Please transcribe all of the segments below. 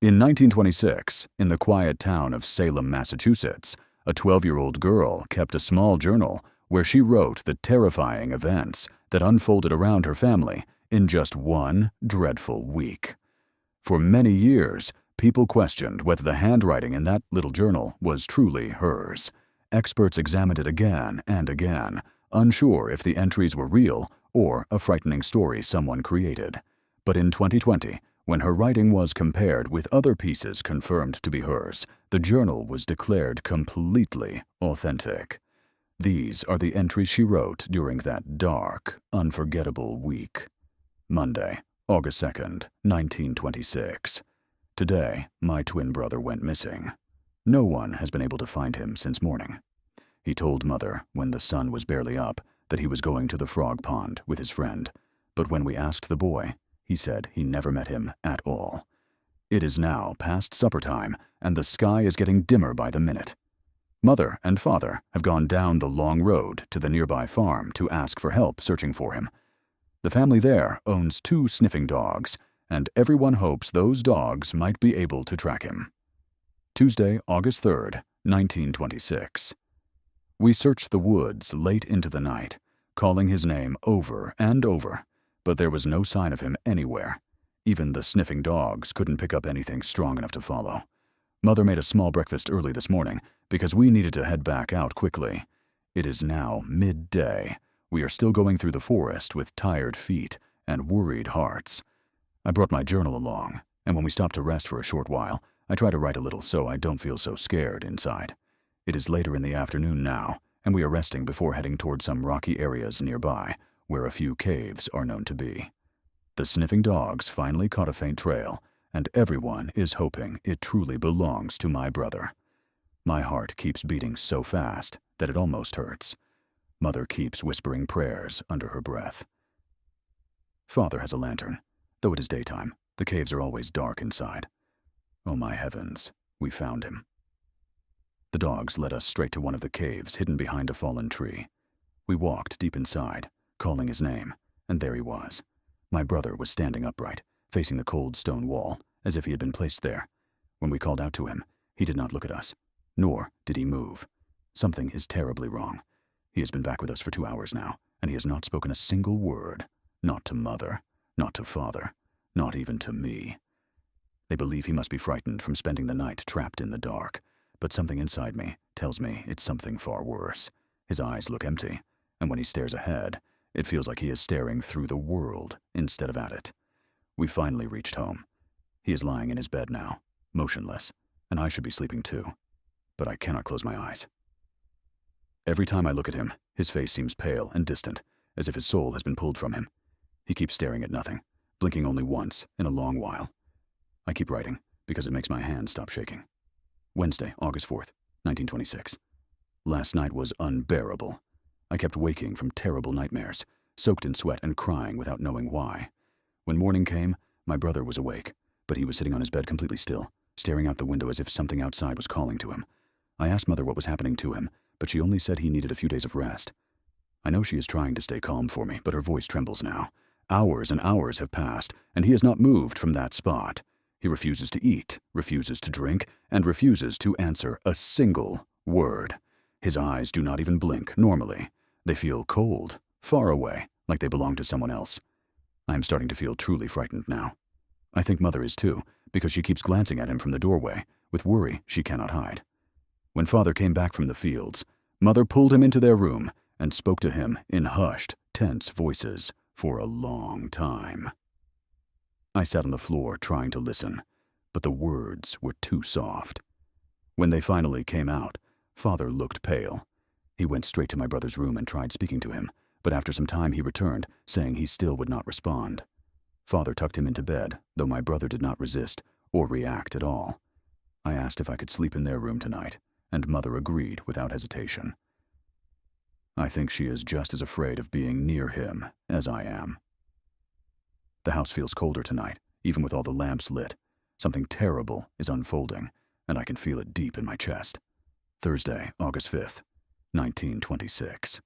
In 1926, in the quiet town of Salem, Massachusetts, a 12-year-old girl kept a small journal where she wrote the terrifying events that unfolded around her family in just one dreadful week. For many years, people questioned whether the handwriting in that little journal was truly hers. Experts examined it again and again, unsure if the entries were real or a frightening story someone created. But in 2020, when her writing was compared with other pieces confirmed to be hers, the journal was declared completely authentic. These are the entries she wrote during that dark, unforgettable week. Monday, August 2nd, 1926. Today, my twin brother went missing. No one has been able to find him since morning. He told Mother, when the sun was barely up, that he was going to the frog pond with his friend, but when we asked the boy, he said he never met him at all. It is now past supper time, and the sky is getting dimmer by the minute. Mother and Father have gone down the long road to the nearby farm to ask for help searching for him. The family there owns 2 sniffing dogs, and everyone hopes those dogs might be able to track him. Tuesday, August 3rd, 1926. We searched the woods late into the night, calling his name over and over, but there was no sign of him anywhere. Even the sniffing dogs couldn't pick up anything strong enough to follow. Mother made a small breakfast early this morning because we needed to head back out quickly. It is now midday. We are still going through the forest with tired feet and worried hearts. I brought my journal along, and when we stop to rest for a short while, I try to write a little so I don't feel so scared inside. It is later in the afternoon now, and we are resting before heading toward some rocky areas nearby, where a few caves are known to be. The sniffing dogs finally caught a faint trail, and everyone is hoping it truly belongs to my brother. My heart keeps beating so fast that it almost hurts. Mother keeps whispering prayers under her breath. Father has a lantern. Though it is daytime, the caves are always dark inside. Oh my heavens, we found him. The dogs led us straight to one of the caves hidden behind a fallen tree. We walked deep inside, calling his name, and there he was. My brother was standing upright, facing the cold stone wall, as if he had been placed there. When we called out to him, he did not look at us, nor did he move. Something is terribly wrong. He has been back with us for 2 hours now, and he has not spoken a single word, not to Mother, not to Father, not even to me. They believe he must be frightened from spending the night trapped in the dark, but something inside me tells me it's something far worse. His eyes look empty, and when he stares ahead, it feels like he is staring through the world instead of at it. We finally reached home. He is lying in his bed now, motionless, and I should be sleeping too, but I cannot close my eyes. Every time I look at him, his face seems pale and distant, as if his soul has been pulled from him. He keeps staring at nothing, blinking only once in a long while. I keep writing because it makes my hand stop shaking. Wednesday, August 4th, 1926. Last night was unbearable. I kept waking from terrible nightmares, soaked in sweat and crying without knowing why. When morning came, my brother was awake, but he was sitting on his bed completely still, staring out the window as if something outside was calling to him. I asked Mother what was happening to him, but she only said he needed a few days of rest. I know she is trying to stay calm for me, but her voice trembles now. Hours and hours have passed, and he has not moved from that spot. He refuses to eat, refuses to drink, and refuses to answer a single word. His eyes do not even blink normally. They feel cold, far away, like they belong to someone else. I am starting to feel truly frightened now. I think Mother is too, because she keeps glancing at him from the doorway, with worry she cannot hide. When Father came back from the fields, Mother pulled him into their room and spoke to him in hushed, tense voices for a long time. I sat on the floor trying to listen, but the words were too soft. When they finally came out, Father looked pale. He went straight to my brother's room and tried speaking to him, but after some time he returned, saying he still would not respond. Father tucked him into bed, though my brother did not resist or react at all. I asked if I could sleep in their room tonight, and Mother agreed without hesitation. I think she is just as afraid of being near him as I am. The house feels colder tonight, even with all the lamps lit. Something terrible is unfolding, and I can feel it deep in my chest. Thursday, August 5th, 1926.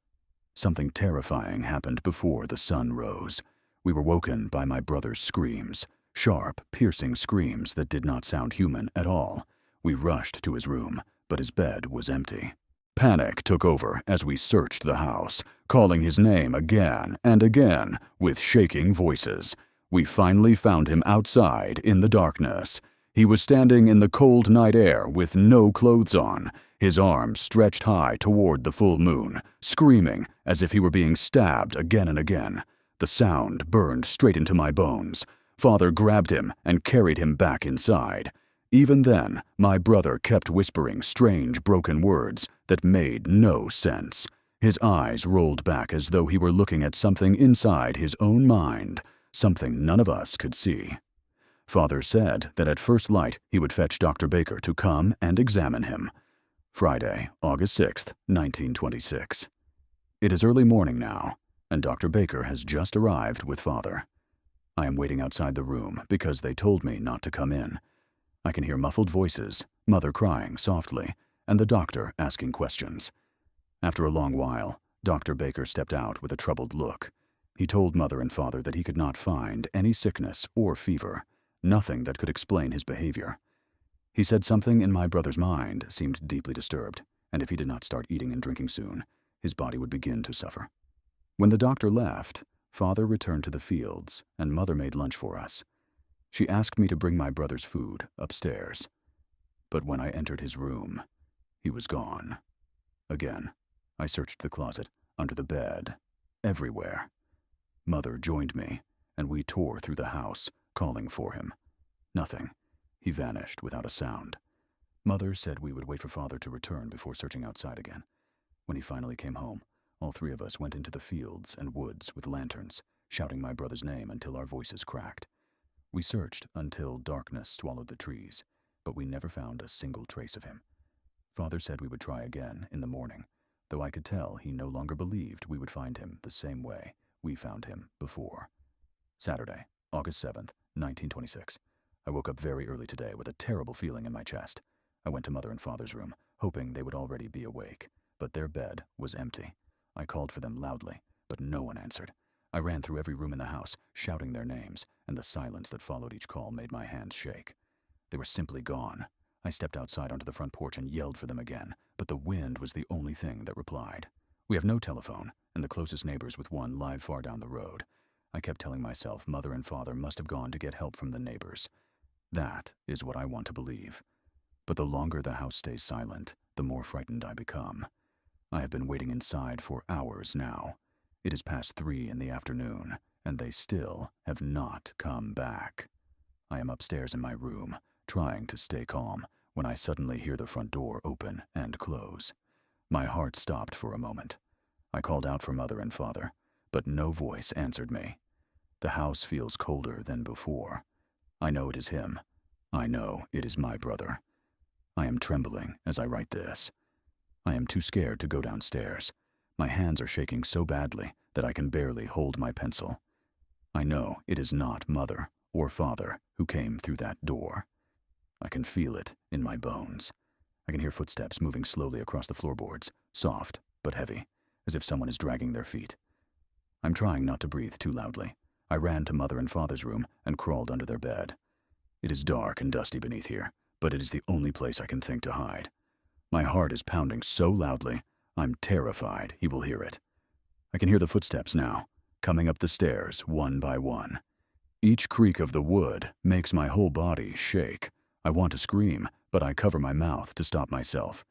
Something terrifying happened before the sun rose. We were woken by my brother's screams. sharp, piercing screams that did not sound human at all. We rushed to his room, but his bed was empty. Panic took over as we searched the house, calling his name again and again with shaking voices. We finally found him outside in the darkness. He was standing in the cold night air with no clothes on, his arms stretched high toward the full moon, screaming as if he were being stabbed again and again. The sound burned straight into my bones. Father grabbed him and carried him back inside. Even then, my brother kept whispering strange, broken words that made no sense. His eyes rolled back as though he were looking at something inside his own mind, something none of us could see. Father said that at first light he would fetch Dr. Baker to come and examine him. Friday, August 6th, 1926. It is early morning now, and Dr. Baker has just arrived with Father. I am waiting outside the room because they told me not to come in. I can hear muffled voices, Mother crying softly, and the doctor asking questions. After a long while, Dr. Baker stepped out with a troubled look. He told Mother and Father that he could not find any sickness or fever, nothing that could explain his behavior. He said something in my brother's mind seemed deeply disturbed, and if he did not start eating and drinking soon, his body would begin to suffer. When the doctor left, Father returned to the fields, and Mother made lunch for us. She asked me to bring my brother's food upstairs. But when I entered his room, he was gone. Again, I searched the closet, under the bed, everywhere. Mother joined me, and we tore through the house, calling for him. Nothing. He vanished without a sound. Mother said we would wait for Father to return before searching outside again. When he finally came home, all three of us went into the fields and woods with lanterns, shouting my brother's name until our voices cracked. We searched until darkness swallowed the trees, but we never found a single trace of him. Father said we would try again in the morning, though I could tell he no longer believed we would find him the same way we found him before. Saturday, August 7th, 1926. I woke up very early today with a terrible feeling in my chest. I went to Mother and Father's room, hoping they would already be awake, but their bed was empty. I called for them loudly, but no one answered. I ran through every room in the house, shouting their names, and the silence that followed each call made my hands shake. They were simply gone. I stepped outside onto the front porch and yelled for them again, but the wind was the only thing that replied. We have no telephone, and the closest neighbors with one live far down the road. I kept telling myself Mother and Father must have gone to get help from the neighbors. That is what I want to believe. But the longer the house stays silent, the more frightened I become. I have been waiting inside for hours now. It is past 3 in the afternoon, and they still have not come back. I am upstairs in my room, trying to stay calm, when I suddenly hear the front door open and close. My heart stopped for a moment. I called out for Mother and Father, but no voice answered me. The house feels colder than before. I know it is him. I know it is my brother. I am trembling as I write this. I am too scared to go downstairs. My hands are shaking so badly that I can barely hold my pencil. I know it is not Mother or Father who came through that door. I can feel it in my bones. I can hear footsteps moving slowly across the floorboards, soft but heavy, as if someone is dragging their feet. I'm trying not to breathe too loudly. I ran to Mother and Father's room and crawled under their bed. It is dark and dusty beneath here, but it is the only place I can think to hide. My heart is pounding so loudly, I'm terrified he will hear it. I can hear the footsteps now, coming up the stairs one by one. Each creak of the wood makes my whole body shake. I want to scream, but I cover my mouth to stop myself.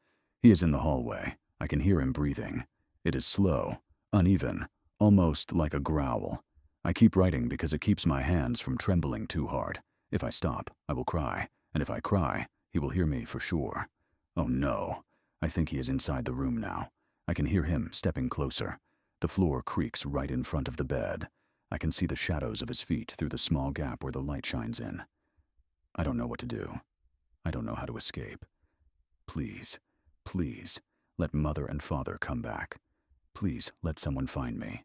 He is in the hallway. I can hear him breathing. It is slow, uneven, almost like a growl. I keep writing because it keeps my hands from trembling too hard. If I stop, I will cry, and if I cry, he will hear me for sure. Oh no, I think he is inside the room now. I can hear him stepping closer. The floor creaks right in front of the bed. I can see the shadows of his feet through the small gap where the light shines in. I don't know what to do. I don't know how to escape. Please, please, let Mother and Father come back. Please let someone find me.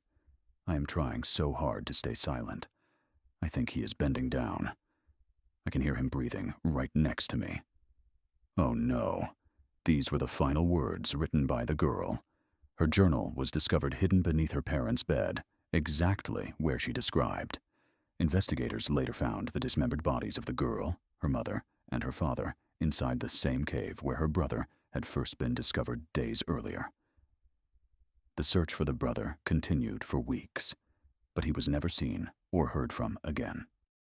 I am trying so hard to stay silent. I think he is bending down. I can hear him breathing right next to me. Oh no. These were the final words written by the girl. Her journal was discovered hidden beneath her parents' bed, exactly where she described. Investigators later found the dismembered bodies of the girl, her mother, and her father inside the same cave where her brother had first been discovered days earlier. The search for the brother continued for weeks, but he was never seen or heard from again.